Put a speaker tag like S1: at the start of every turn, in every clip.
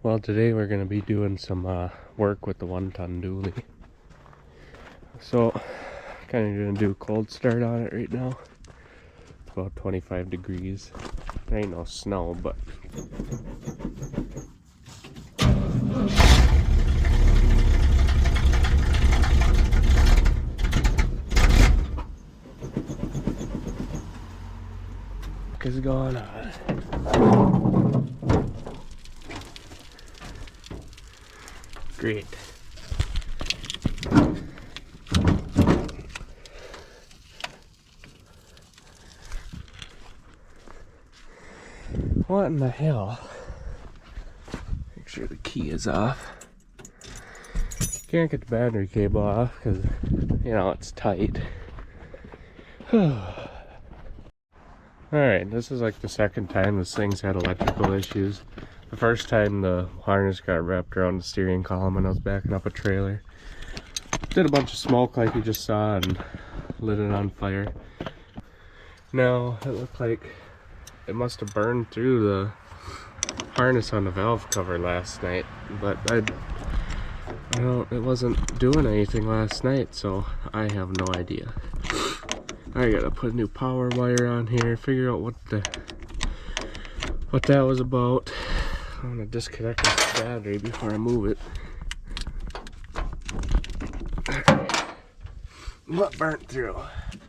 S1: Well, today we're going to be doing some work with the 1-ton dually. So, kind of going to do a cold start on it right now. It's about 25 degrees. There ain't no snow, but... what is going on? Great. What in the hell? Make sure the key is off. Can't get the battery cable off because, you know, it's tight. Alright, this is like the second time this thing's had electrical issues. The first time the harness got wrapped around the steering column when I was backing up a trailer. Did a bunch of smoke like you just saw and lit it on fire. Now, it looked like it must have burned through the harness on the valve cover last night, but it wasn't doing anything last night, so I have no idea. I gotta put a new power wire on here, figure out what that was about. I'm gonna disconnect this battery before I move it. What burnt through?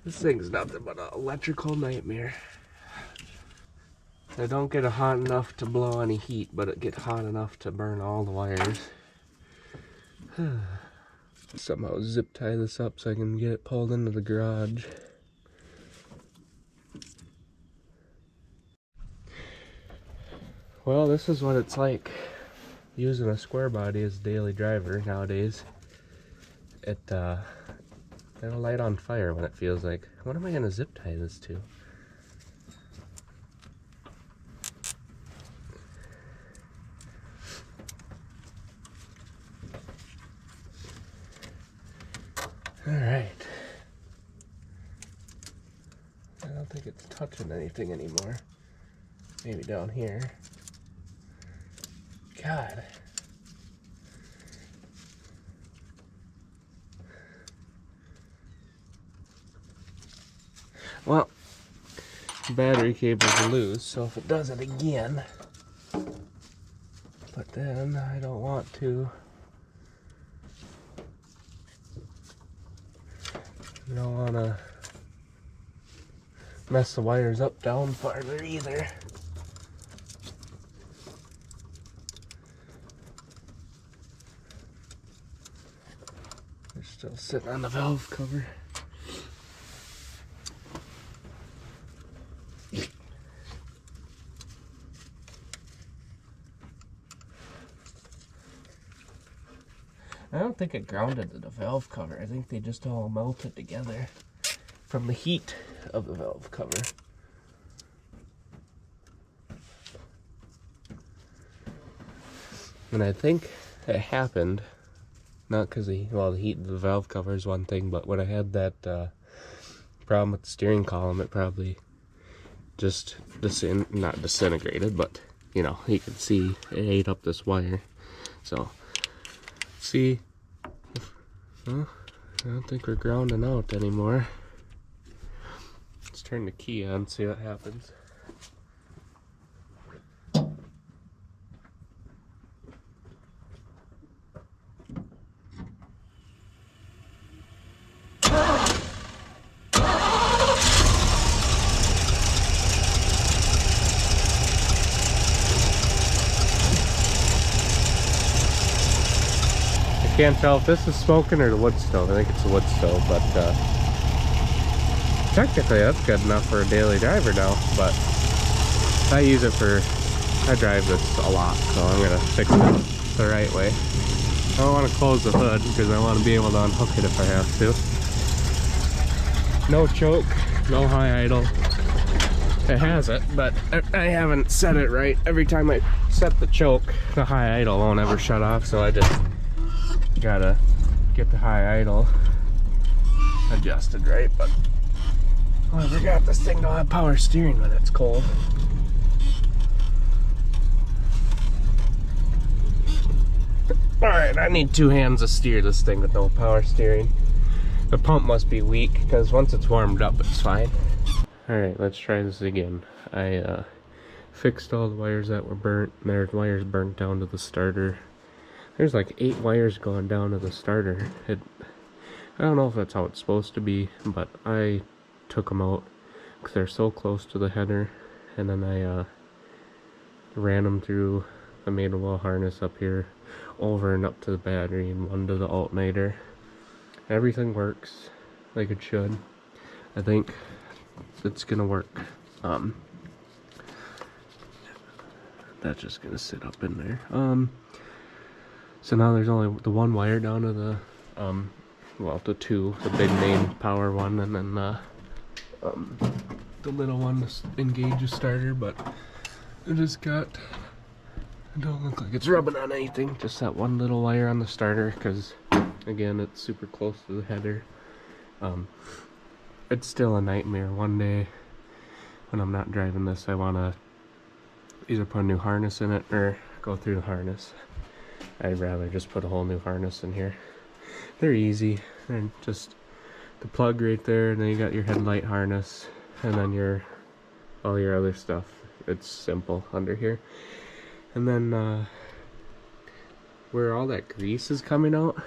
S1: This thing's nothing but an electrical nightmare. I don't get it hot enough to blow any heat, but it gets hot enough to burn all the wires. Somehow zip tie this up so I can get it pulled into the garage. Well, this is what it's like using a square body as a daily driver nowadays. It'll light on fire when it feels like, what am I gonna zip tie this to? Alright. I don't think it's touching anything anymore. Maybe down here. God. Well, battery cable's loose, so if it does it again, but then I don't want to. I don't want to mess the wires up down farther either. They're still sitting on the valve cover. I don't think it grounded to the valve cover. I think they just all melted together from the heat of the valve cover. And I think it happened, not because the heat of the valve cover is one thing, but when I had that problem with the steering column, it probably just not disintegrated, but you know, you can see it ate up this wire. So, see, well, I don't think we're grounding out anymore. Let's turn the key on, see what happens. Can't tell if this is smoking or the wood stove. I think it's the wood stove, but technically that's good enough for a daily driver now, but I drive this a lot, so I'm gonna fix it the right way. I don't want to close the hood because I want to be able to unhook it if I have to. No choke, no high idle. It has it, but I haven't set it right. Every time I set the choke, the high idle won't ever shut off, so I just gotta get the high idle adjusted right. But I forgot this thing don't have power steering when it's cold. Alright, I need 2 hands to steer this thing with no power steering. The pump must be weak, because once it's warmed up, it's fine. Alright, let's try this again. I fixed all the wires that were burnt. There's wires burnt down to the starter. There's like 8 wires going down to the starter. I don't know if that's how it's supposed to be, but I took them out because they're so close to the header. And then I ran them through the made-of-well harness up here, over and up to the battery, and one to the alternator. Everything works like it should. I think it's gonna work. That's just gonna sit up in there. So now there's only the 1 wire down to the well, the 2, the big main power one, and then the little one to engage the starter. But it just got, it don't look like it's rubbing on anything, just that 1 little wire on the starter, because again, it's super close to the header. It's still a nightmare. One day when I'm not driving this, I want to either put a new harness in it or go through the harness. I'd rather just put a whole new harness in here. They're easy. They're just the plug right there, and then you got your headlight harness, and then all your other stuff. It's simple under here. And then where all that grease is coming out,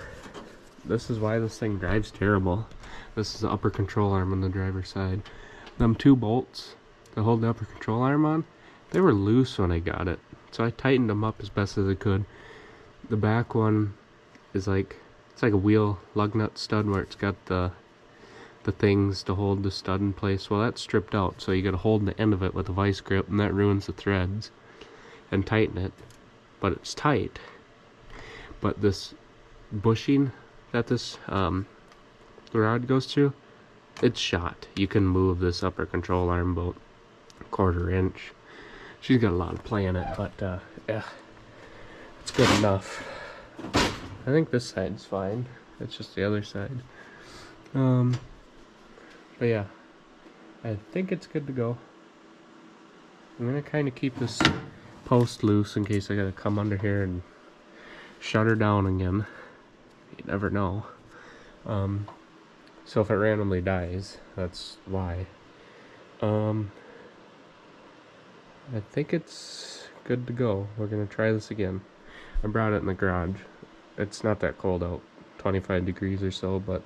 S1: this is why this thing drives terrible. This is the upper control arm on the driver's side. Them 2 bolts that hold the upper control arm on, they were loose when I got it, so I tightened them up as best as I could. The back one is like, it's like a wheel lug nut stud where it's got the things to hold the stud in place. Well, that's stripped out, so you gotta hold the end of it with a vice grip, and that ruins the threads, and tighten it. But it's tight. But this bushing that this rod goes through, it's shot. You can move this upper control arm about 1/4 inch. She's got a lot of play in it, but yeah, it's good enough. I think this side's fine. It's just the other side. But yeah, I think it's good to go. I'm gonna kind of keep this post loose in case I gotta come under here and shut her down again. You never know. So if it randomly dies, that's why. I think it's good to go. We're gonna try this again. I brought it in the garage. It's not that cold out, 25 degrees or so, but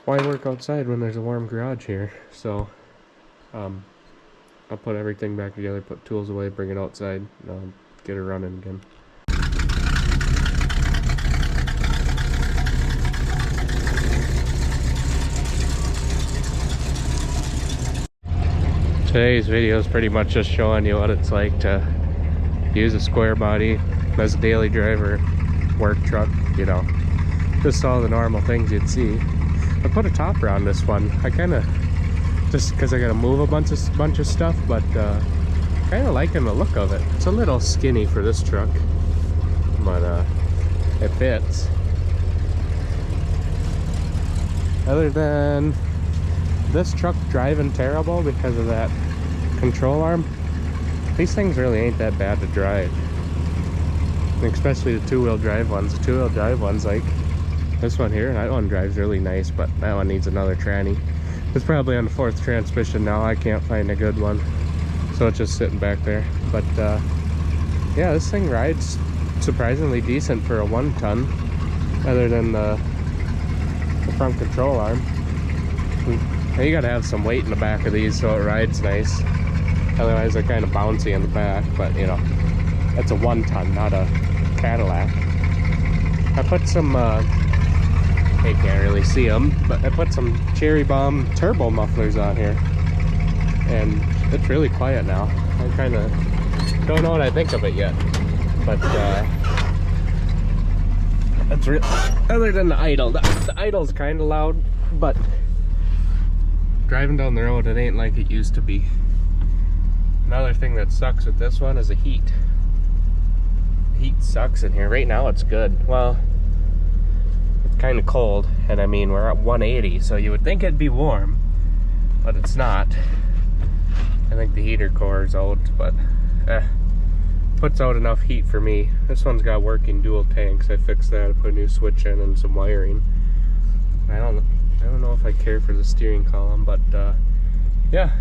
S1: why work outside when there's a warm garage here? So I'll put everything back together, put tools away, bring it outside, and I'll get her running again. Today's video is pretty much just showing you what it's like to use a square body as a daily driver, work truck, you know, just all the normal things you'd see. I put a topper on this one. I kind of, just because I got to move a bunch of stuff, but kind of liking the look of it. It's a little skinny for this truck, but it fits. Other than this truck driving terrible because of that control arm, these things really ain't that bad to drive, especially the 2-wheel drive ones. The 2-wheel drive ones, like this one here, that one drives really nice, but that one needs another tranny. It's probably on the 4th transmission now. I can't find a good one, so it's just sitting back there. But yeah, this thing rides surprisingly decent for a 1-ton, other than the front control arm. You gotta have some weight in the back of these so it rides nice. Otherwise they're kind of bouncy in the back, but you know, that's a 1-ton, not a Cadillac. I put some, you can't really see them, but I put some Cherry Bomb turbo mufflers on here. And it's really quiet now. I kind of don't know what I think of it yet. But that's real. Other than the idle, the idle's kind of loud, but driving down the road, it ain't like it used to be. Another thing that sucks with this one is the heat. Heat sucks in here. Right now it's good. Well, it's kind of cold, and I mean we're at 180, so you would think it'd be warm, but it's not. I think the heater core is out, but puts out enough heat for me. This one's got working dual tanks. I fixed that. I put a new switch in and some wiring. I don't know if I care for the steering column, but yeah.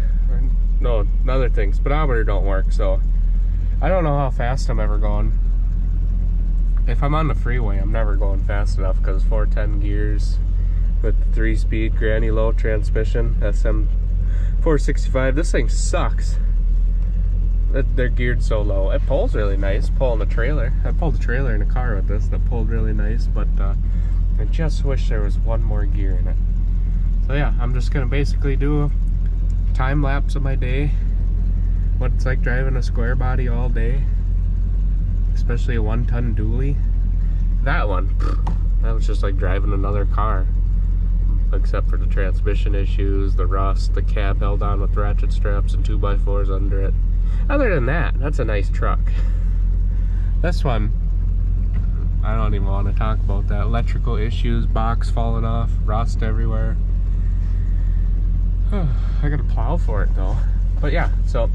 S1: No, another thing, speedometer don't work, so I don't know how fast I'm ever going. If I'm on the freeway, I'm never going fast enough because 410 gears with the 3-speed granny low transmission, SM 465. This thing sucks. They're geared so low. It pulls really nice, pulling a trailer. I pulled a trailer in a car with this that pulled really nice, but I just wish there was one more gear in it. So yeah, I'm just gonna basically do a time lapse of my day, what it's like driving a square body all day, especially a 1-ton dually. That one, that was just like driving another car, except for the transmission issues, the rust, the cab held on with ratchet straps and 2x4s under it. Other than that, that's a nice truck. This one, I don't even want to talk about that. Electrical issues, box falling off, rust everywhere. I gotta plow for it though. But yeah, so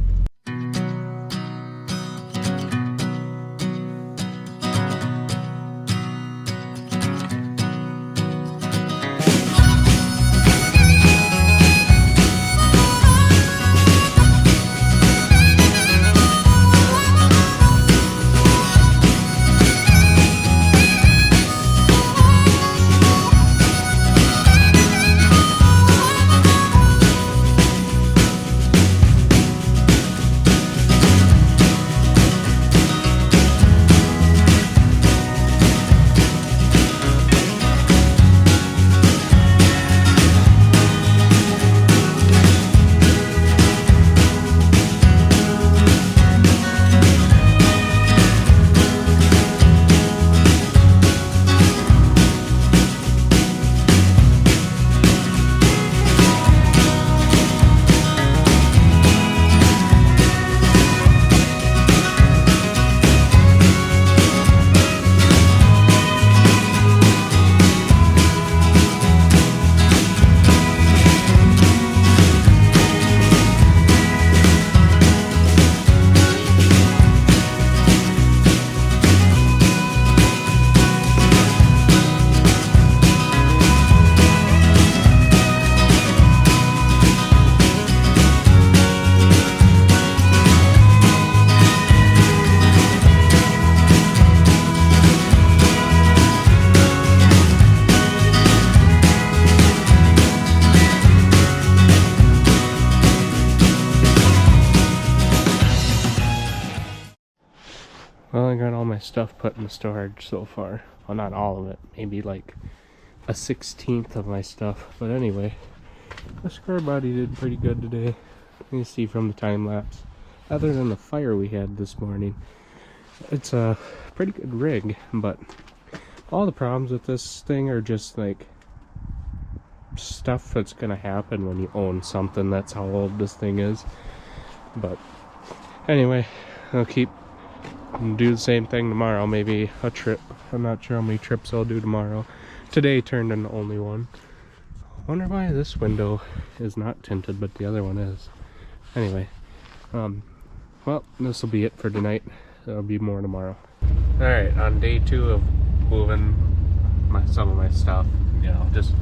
S1: well, I got all my stuff put in the storage so far. Well, not all of it. Maybe like a 1/16 of my stuff. But anyway, the square body did pretty good today. You can see from the time lapse. Other than the fire we had this morning, it's a pretty good rig. But all the problems with this thing are just like stuff that's gonna happen when you own something. That's how old this thing is. But anyway, I'll do the same thing tomorrow, maybe a trip. I'm not sure how many trips I'll do tomorrow. Today turned into only one. I wonder why this window is not tinted but the other one is. Anyway, well, this will be it for tonight. There'll be more tomorrow. Alright, on day 2 of moving some of my stuff, you know, just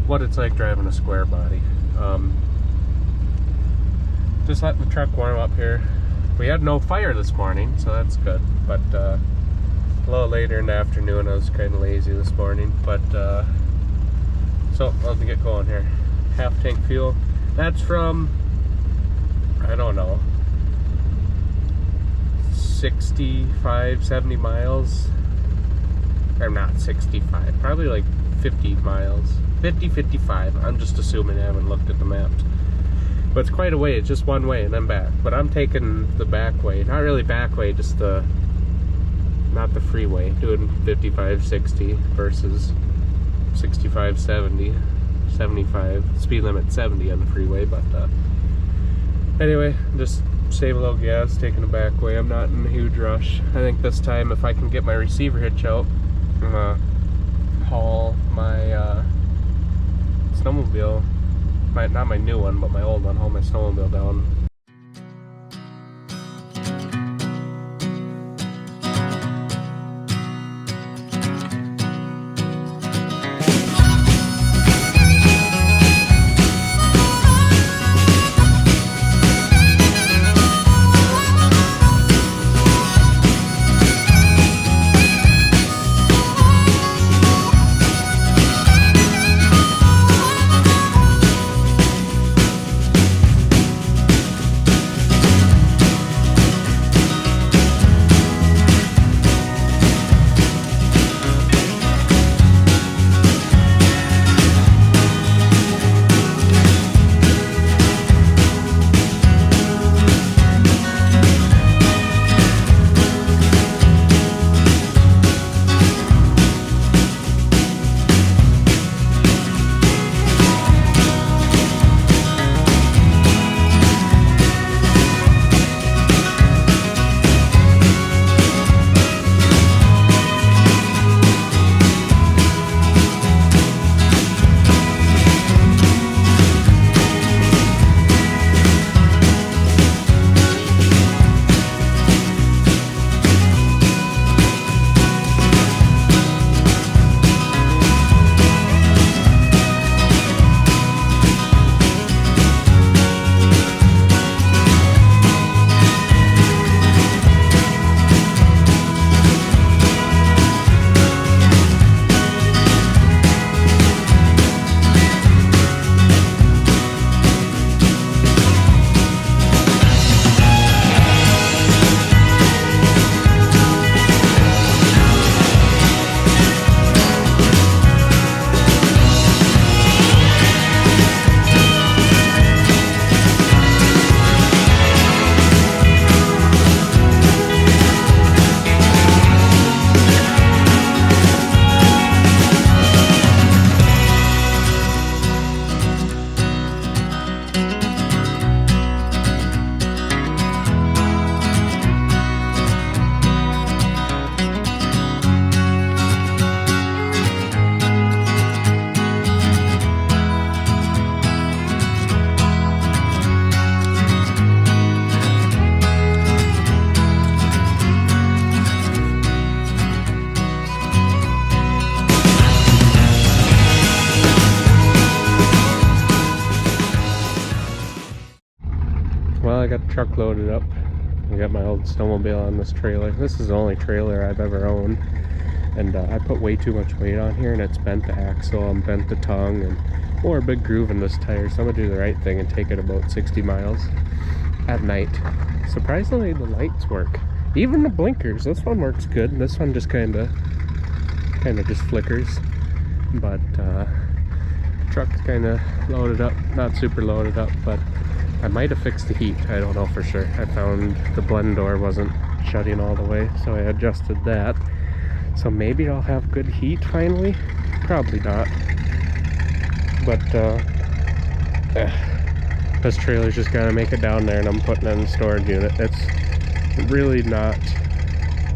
S1: what it's like driving a square body. Just letting the truck warm up here. We had no fire this morning, so that's good, but a little later in the afternoon I was kind of lazy this morning, but so let me get going here. Half tank fuel. That's from, I don't know, 65, 70 miles, or not 65, probably like 50 miles, 50, 55, I'm just assuming. I haven't looked at the maps. But it's quite a way, it's just one way and then back. But I'm taking the back way, not really back way, just the, not the freeway, doing 55, 60 versus 65, 70, 75, speed limit 70 on the freeway. But anyway, just save a little gas, taking the back way. I'm not in a huge rush. I think this time if I can get my receiver hitch out, I'm gonna haul my snowmobile, not my new one, but my old one, haul my snowmobile down. got the truck loaded up. I got my old snowmobile on this trailer. This is the only trailer I've ever owned. And I put way too much weight on here, and it's bent the axle and bent the tongue and more a big groove in this tire. So I'm gonna do the right thing and take it about 60 miles at night. Surprisingly, the lights work. Even the blinkers. This one works good. This one just kind of just flickers. But the truck's kind of loaded up, not super loaded up, but I might have fixed the heat. I don't know for sure. I found the blend door wasn't shutting all the way, so I adjusted that. So maybe I'll have good heat finally. Probably not. But this trailer's just gotta make it down there, and I'm putting it in the storage unit. It's really not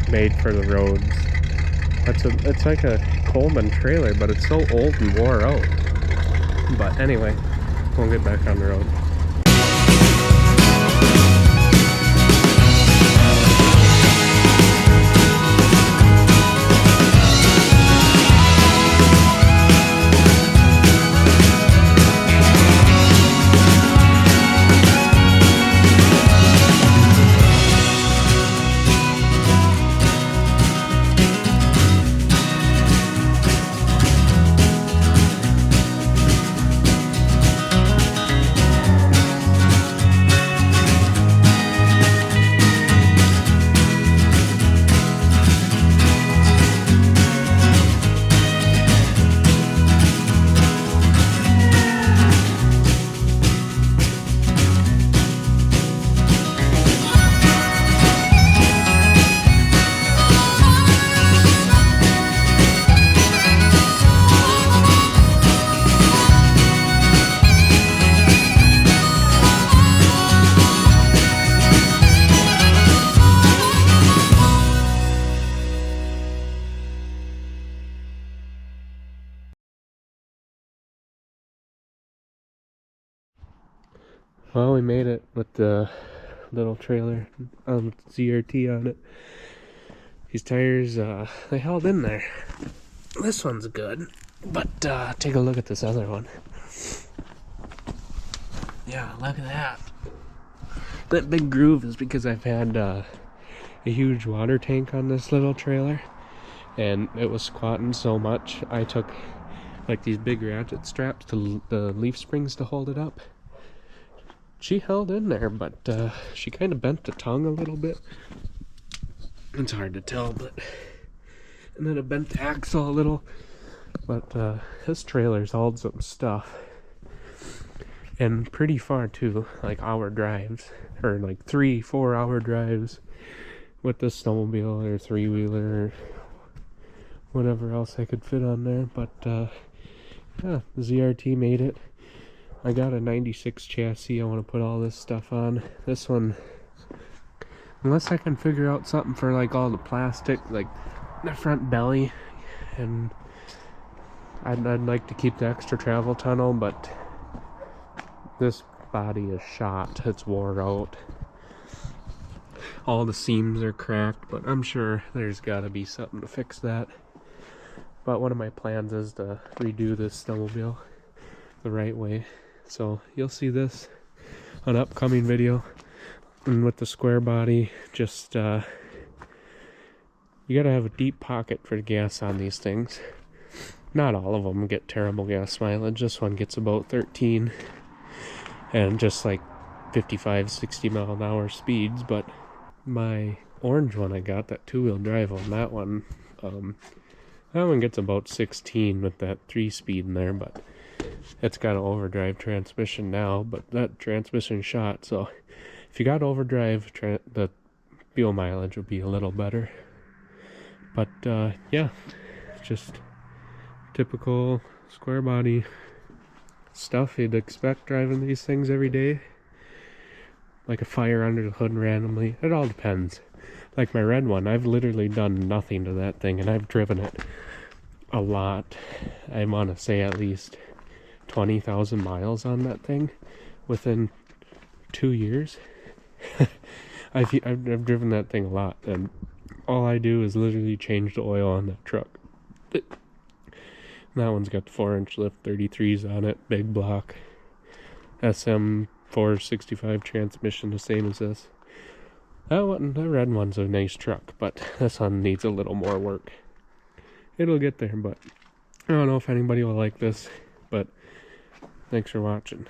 S1: made for the roads. It's like a Coleman trailer, but it's so old and wore out. But anyway, we'll get back on the road. Well, we made it with the little trailer ZRT on it. These tires, they held in there. This one's good, but take a look at this other one. Yeah, look at that. That big groove is because I've had a huge water tank on this little trailer, and it was squatting so much, I took like these big ratchet straps to the leaf springs to hold it up. She held in there, but she kind of bent the tongue a little bit. It's hard to tell, but... And then it bent the axle a little. But this trailer's hauled some stuff. And pretty far too, like hour drives. Or like 3-4 hour drives with this snowmobile or three-wheeler or whatever else I could fit on there. But yeah, the ZRT made it. I got a 96 chassis I want to put all this stuff on. This one, unless I can figure out something for like all the plastic, like the front belly, and I'd like to keep the extra travel tunnel, but this body is shot. It's wore out. All the seams are cracked, but I'm sure there's got to be something to fix that. But one of my plans is to redo this snowmobile the right way. So you'll see this on an upcoming video. And with the square body, just you gotta have a deep pocket for the gas on these things. Not all of them get terrible gas mileage. This one gets about 13 and just like 55-60 mile an hour speeds. But my orange one I got, that two-wheel drive on that one gets about 16 with that 3-speed in there, but it's got an overdrive transmission now, but that transmission shot, so if you got overdrive, the fuel mileage would be a little better. But yeah, just typical square body stuff you'd expect driving these things every day. Like a fire under the hood randomly. It all depends. Like my red one, I've literally done nothing to that thing, and I've driven it a lot. I want to say at least 20,000 miles on that thing within 2 years. I've driven that thing a lot, and all I do is literally change the oil on that truck. That one's got the 4-inch lift 33s on it, big block SM 465 transmission, the same as this. That one, the red one's a nice truck, but this one needs a little more work. It'll get there, but I don't know if anybody will like this, but thanks for watching.